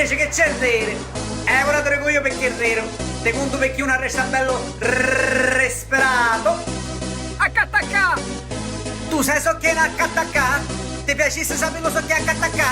Dice che c'è rere. Ora te lo dico io perché è vero. Te conto perché uno resta bello respirato. Accattacca! Tu sai so che è accattacca? Ti piacesse sapere so che è accattacca?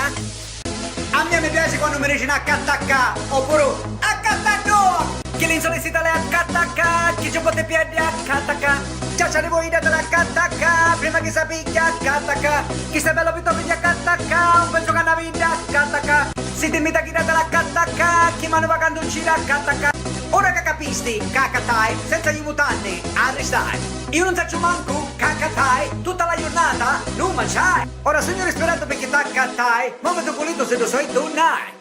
A me mi piace quando mi dicono accattacca oppure accattacco! Che l'insolità le accattacca, chi ci può te piedi accattacca. Già c'è voi da accattacca, prima che sappi accattacca. Chi sta bello piuttosto di accattacca, un pezzo che una vita accattacca. Si dimmi da chi da accattacca, chi mano va candoncina accattacca. Ora che capisti, cacatai, senza gli mutanti, arrestai. Io non faccio manco, cacatai, tutta la giornata, non mangiai. Ora sogno respirato perché t'accatai, ma vedo pulito se lo so e tu nai.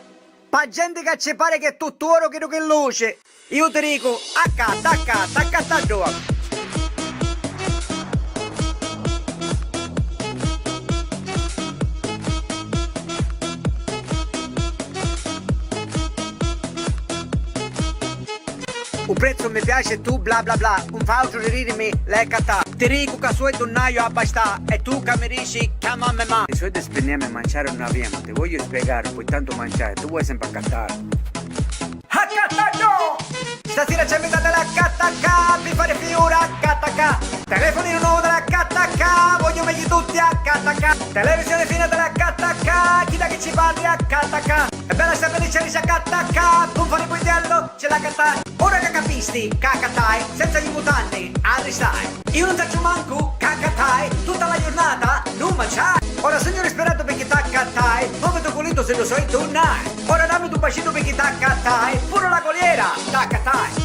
Pa' gente che ci pare che è tutto oro che luce. Io ti dico, accatta dopo. Un prezzo mi piace tu bla bla bla, un falso di ririmi, lei cattà. Ti dico che suoi donnaio a basta e tu che mi dici chiama me ma. I suoi spendiamo a mangiare non abbiamo, ti voglio spiegare, puoi tanto mangiare, tu vuoi sempre accattare. Accattato! Stasera c'è metà dell'accattacca, per fare figura accattacca. Telefonino nuovo dell'accattacca, voglio meglio tutti accattacca. Televisione fine dell'accattacca, chi da che ci parli accattacca. È bella sapere c'è accattacca, un po' di pugliello, ce l'ha cattà. Ora che capisti, cacatai, senza gli mutanti, arrestai. Io non faccio manco, cacatai, tutta la giornata, non mangiai. Ora sogno respirato perché t'accatai, non vedo pulito se lo so e tu nai. Ora dammi tu bacino perché t'accatai, pure la coliera, t'accatai.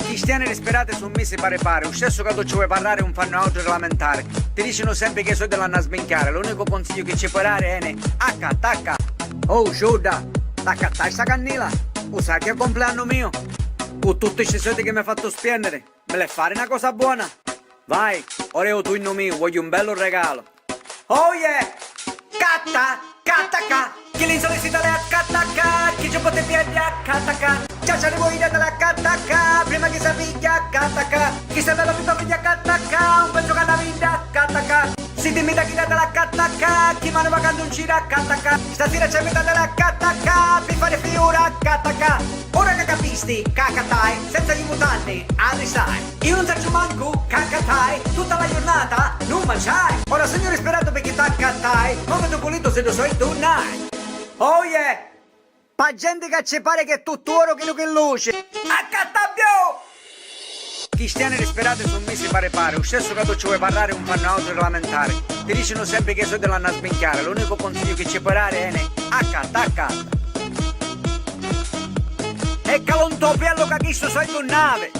Cristiane disperate su me si pare, lo stesso che tu ci vuoi parlare un fanno autoregolamentare. Ti dicono sempre che sono dell'anno a sbenchiare, l'unico consiglio che ci puoi dare è attacca. Oh, sciuda, t'accattai sta cannila, o sai che è il compleanno mio? Con tutti questi soldi che mi hai fatto spendere, me le fare una cosa buona? Vai, ora io tu in mio, voglio un bello regalo. Oh yeah! Cattacca! Chi l'insolità le accattacca, chi ci può te piedi accattacca. Già c'è voi da accattacca, prima che sappi accattacca. Chi sta bello piuttosto di accattacca, un pezzo che una vita accattacca. Si dimmi da chi da l'accattacca, chi mano va candoncina accattacca. Stasera c'è metà dell'accattacca, per fare figura accattacca. Ora che capisti, cacatai, senza gli mutanti, arrestai. Io non faccio manco, cacatai, tutta la giornata, non mangiai. Ora sogno respirato perché t'accatai, non vedo pulito se lo so e tu nai. Oh yeah! Pa' gente che ci pare che è tutto oro che luce. Accattabbio! Cristiane disperate su me si pare, lo stesso che tu ci vuoi parlare un fanno autoregolamentare. Ti dicono sempre che sono dell'anno a sbenchiare, l'unico consiglio che ci puoi dare è accatta. E calontopiello che questo so in nave.